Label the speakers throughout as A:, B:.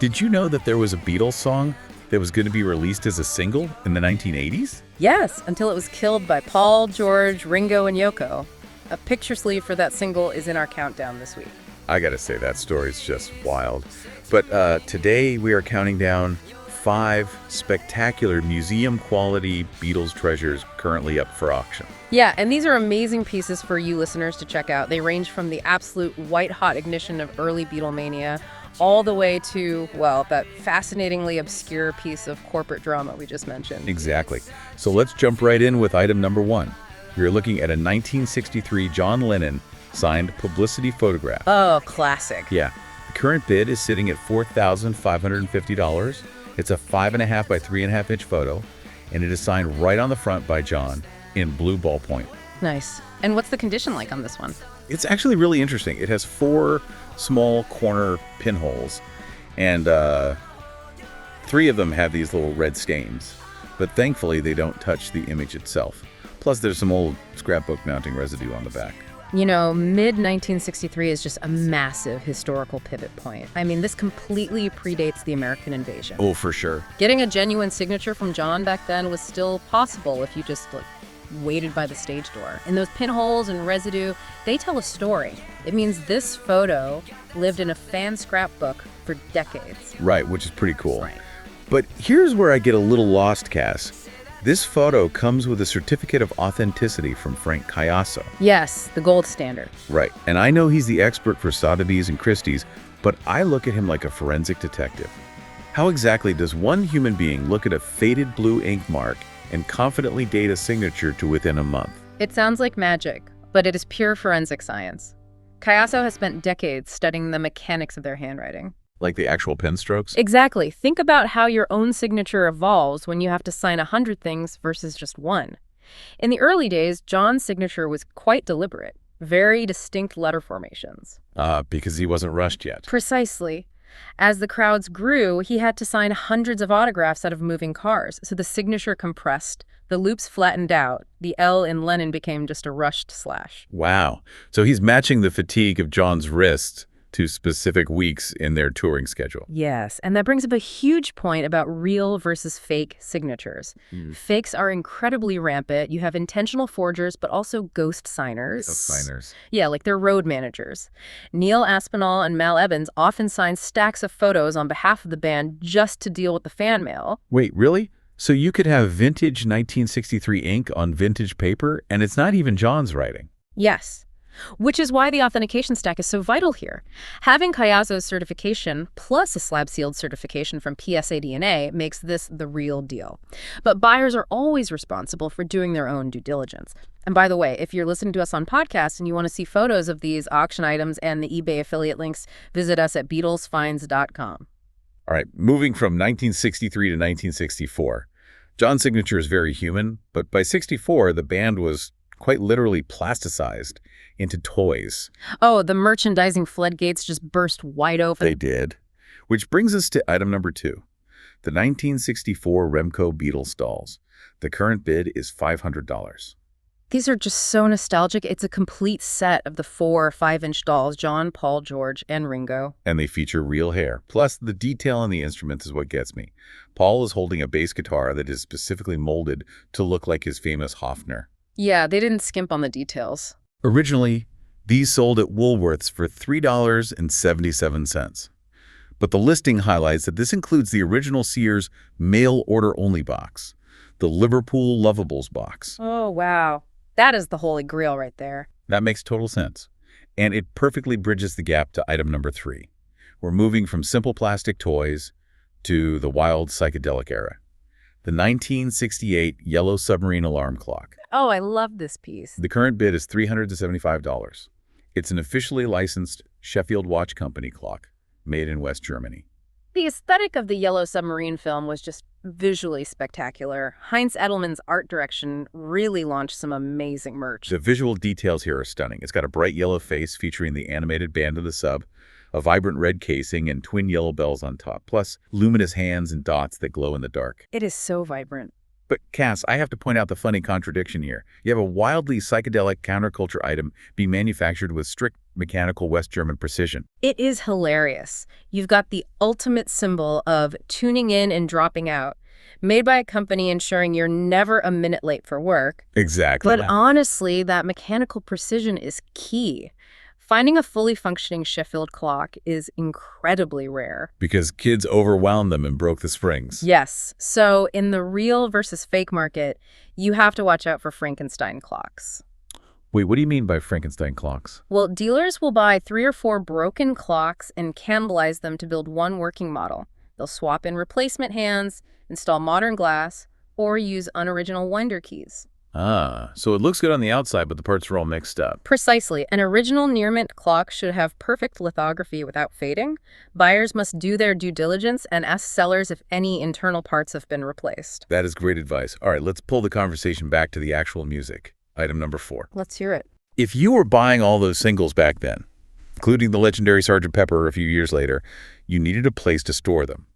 A: Did you know that there was a Beatles song that was going to be released as a single in the 1980s?
B: Yes, until it was killed by Paul, George, Ringo, and Yoko. A picture sleeve for that single is in our countdown this week.
A: I gotta say, that story's just wild. But today we are counting down 5 spectacular museum-quality Beatles treasures currently up for auction.
B: Yeah, and these are amazing pieces for you listeners to check out. They range from the absolute white-hot ignition of early Beatlemania all the way to, well, that fascinatingly obscure piece of corporate drama we just mentioned.
A: Exactly. So let's jump right in with item number 1. We're looking at a 1963 John Lennon signed publicity photograph.
B: Oh, classic.
A: Yeah. The current bid is sitting at $4,550. It's a 5.5 by 3.5 inch photo, and it is signed right on the front by John in blue ballpoint.
B: Nice. And what's the condition like on this one?
A: It's actually really interesting. It has 4 small corner pinholes, and 3 of them have these little red stains, but thankfully they don't touch the image itself. Plus there's some old scrapbook mounting residue on the back.
B: You know, mid-1963 is just a massive historical pivot point. I mean, this completely predates the American invasion.
A: Oh, for sure.
B: Getting a genuine signature from John back then was still possible if you just, waited by the stage door. And those pinholes and residue, they tell a story. It means this photo lived in a fan scrapbook for decades.
A: Right, which is pretty cool.
B: Right.
A: But here's where I get a little lost, Cass. This photo comes with a certificate of authenticity from Frank Caiasso.
B: Yes, the gold standard.
A: Right, and I know he's the expert for Sotheby's and Christie's, but I look at him like a forensic detective. How exactly does one human being look at a faded blue ink mark and confidently date a signature to within a month?
B: It sounds like magic, but it is pure forensic science. Caiasso has spent decades studying the mechanics of their handwriting.
A: Like the actual pen strokes?
B: Exactly. Think about how your own signature evolves when you have to sign 100 things versus just one. In the early days, John's signature was quite deliberate, very distinct letter formations.
A: Because he wasn't rushed yet.
B: Precisely. As the crowds grew, he had to sign hundreds of autographs out of moving cars, so the signature compressed, the loops flattened out, the L in Lennon became just a rushed slash.
A: Wow. So he's matching the fatigue of John's wrist to specific weeks in their touring schedule.
B: Yes, and that brings up a huge point about real versus fake signatures. Fakes are incredibly rampant. You have intentional forgers, but also ghost signers.
A: Signers.
B: Yeah, like they're road managers. Neil Aspinall and Mal Evans often sign stacks of photos on behalf of the band just to deal with the fan mail.
A: Wait, really? So you could have vintage 1963 ink on vintage paper, and it's not even John's writing?
B: Yes. Which is why the authentication stack is so vital here. Having Caiasso's certification plus a slab-sealed certification from PSA DNA makes this the real deal. But buyers are always responsible for doing their own due diligence. And by the way, if you're listening to us on podcast and you want to see photos of these auction items and the eBay affiliate links, visit us at BeatlesFinds.com.
A: All right, moving from 1963 to 1964. John's signature is very human, but by 64, the band was quite literally plasticized into toys.
B: Oh, the merchandising floodgates just burst wide open.
A: They did. Which brings us to item number 2, the 1964 Remco Beatles dolls. The current bid is $500.
B: These are just so nostalgic. It's a complete set of the 4 5-inch dolls, John, Paul, George, and Ringo.
A: And they feature real hair. Plus, the detail on the instruments is what gets me. Paul is holding a bass guitar that is specifically molded to look like his famous Hofner.
B: Yeah, they didn't skimp on the details.
A: Originally, these sold at Woolworth's for $3.77. But the listing highlights that this includes the original Sears mail order only box, the Liverpool Lovables box.
B: Oh, wow. That is the holy grail right there.
A: That makes total sense. And it perfectly bridges the gap to item number 3. We're moving from simple plastic toys to the wild psychedelic era. The 1968 Yellow Submarine alarm clock.
B: Oh, I love this piece.
A: The current bid is $375. It's an officially licensed Sheffield Watch Company clock made in West Germany.
B: The aesthetic of the Yellow Submarine film was just visually spectacular. Heinz Edelman's art direction really launched some amazing merch.
A: The visual details here are stunning. It's got a bright yellow face featuring the animated band of the sub, a vibrant red casing, and twin yellow bells on top, plus luminous hands and dots that glow in the dark.
B: It is so vibrant.
A: But Cass, I have to point out the funny contradiction here. You have a wildly psychedelic counterculture item being manufactured with strict mechanical West German precision.
B: It is hilarious. You've got the ultimate symbol of tuning in and dropping out, made by a company ensuring you're never a minute late for work.
A: Exactly.
B: But honestly, that mechanical precision is key. Finding a fully functioning Sheffield clock is incredibly rare.
A: Because kids overwound them and broke the springs.
B: Yes. So in the real versus fake market, you have to watch out for Frankenstein clocks.
A: Wait, what do you mean by Frankenstein clocks?
B: Well, dealers will buy 3 or 4 broken clocks and cannibalize them to build one working model. They'll swap in replacement hands, install modern glass, or use unoriginal winder keys.
A: Ah, so it looks good on the outside, but the parts are all mixed up.
B: Precisely. An original near-mint clock should have perfect lithography without fading. Buyers must do their due diligence and ask sellers if any internal parts have been replaced.
A: That is great advice. All right, let's pull the conversation back to the actual music. Item number 4.
B: Let's hear it.
A: If you were buying all those singles back then, including the legendary Sgt. Pepper a few years later, you needed a place to store them.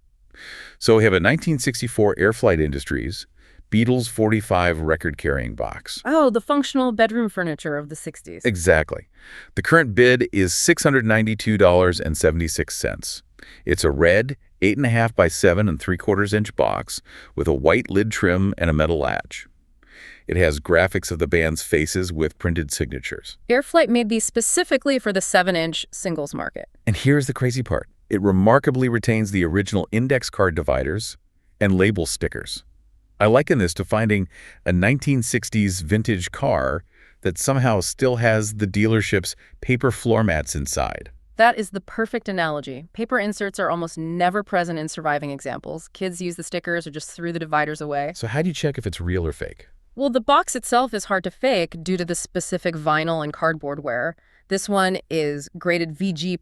A: So we have a 1964 Airflight Industries Beatles 45 record-carrying box.
B: Oh, the functional bedroom furniture of the 60s.
A: Exactly. The current bid is $692.76. It's a red 8.5 by 7 3/4 inch box with a white lid trim and a metal latch. It has graphics of the band's faces with printed signatures.
B: Airflight made these specifically for the 7-inch singles market.
A: And here's the crazy part. It remarkably retains the original index card dividers and label stickers. I liken this to finding a 1960s vintage car that somehow still has the dealership's paper floor mats inside.
B: That is the perfect analogy. Paper inserts are almost never present in surviving examples. Kids use the stickers or just threw the dividers away.
A: So how do you check if it's real or fake?
B: Well, the box itself is hard to fake due to the specific vinyl and cardboard wear. This one is graded VG+++,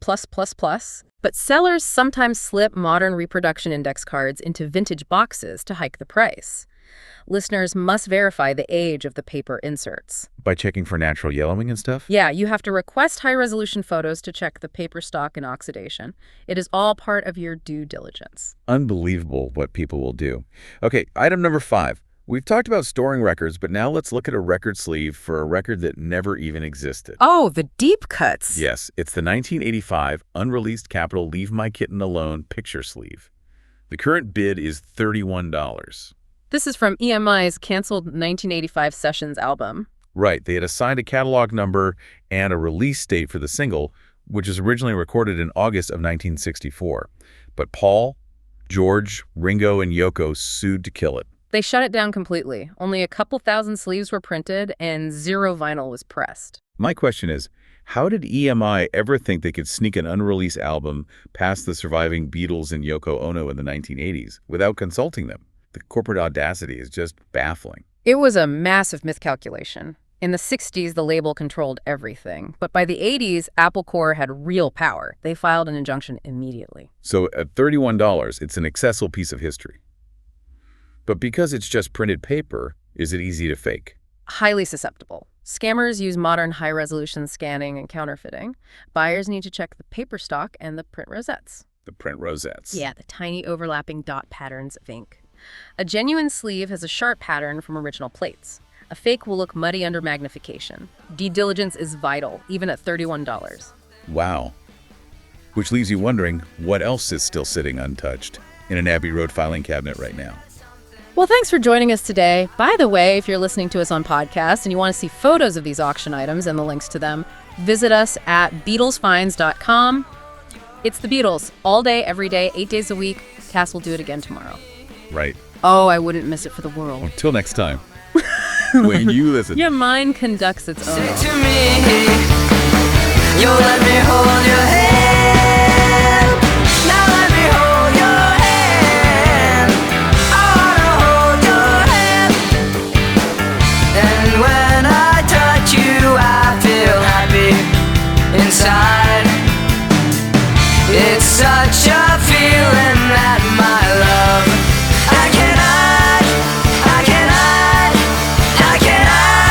B: but sellers sometimes slip modern reproduction index cards into vintage boxes to hike the price. Listeners must verify the age of the paper inserts.
A: By checking for natural yellowing and stuff?
B: Yeah, you have to request high-resolution photos to check the paper stock and oxidation. It is all part of your due diligence.
A: Unbelievable what people will do. Okay, item number 5. We've talked about storing records, but now let's look at a record sleeve for a record that never even existed.
B: Oh, the deep cuts.
A: Yes, it's the 1985 unreleased Capitol Leave My Kitten Alone picture sleeve. The current bid is $31.
B: This is from EMI's canceled 1985 Sessions album.
A: Right, they had assigned a catalog number and a release date for the single, which was originally recorded in August of 1964. But Paul, George, Ringo, and Yoko sued to kill it.
B: They shut it down completely. Only a couple thousand sleeves were printed and 0 vinyl was pressed.
A: My question is, how did EMI ever think they could sneak an unreleased album past the surviving Beatles and Yoko Ono in the 1980s without consulting them? The corporate audacity is just baffling.
B: It was a massive miscalculation. In the 60s, the label controlled everything. But by the 80s, Apple Corps had real power. They filed an injunction immediately.
A: So at $31, it's an accessible piece of history. But because it's just printed paper, is it easy to fake?
B: Highly susceptible. Scammers use modern high-resolution scanning and counterfeiting. Buyers need to check the paper stock and the print rosettes.
A: The print rosettes.
B: Yeah, the tiny overlapping dot patterns of ink. A genuine sleeve has a sharp pattern from original plates. A fake will look muddy under magnification. Due diligence is vital, even at $31.
A: Wow. Which leaves you wondering what else is still sitting untouched in an Abbey Road filing cabinet right now.
B: Well, thanks for joining us today. By the way, if you're listening to us on podcast and you want to see photos of these auction items and the links to them, visit us at BeatlesFinds.com. It's the Beatles, all day, every day, 8 days a week. Cass will do it again tomorrow.
A: Right.
B: Oh, I wouldn't miss it for the world.
A: Until next time. When you listen.
B: Your mind conducts its own.
C: Say to me, you'll let me hold your hand. Now let me hold your hand. I wanna hold your hand. And when I touch you, I feel happy inside. It's such a feeling that my love I can't hide, I can't hide, I can't hide.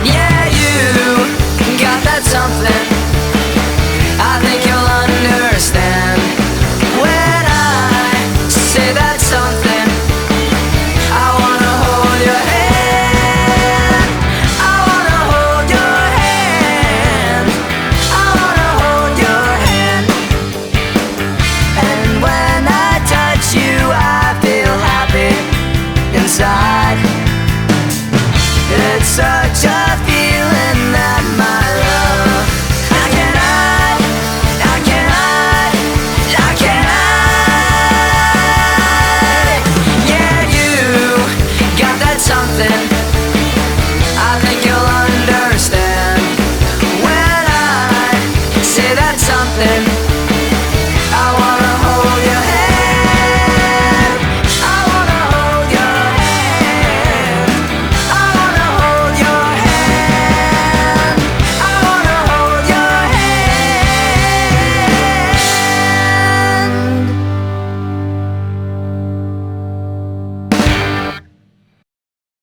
C: Yeah, you got that something inside.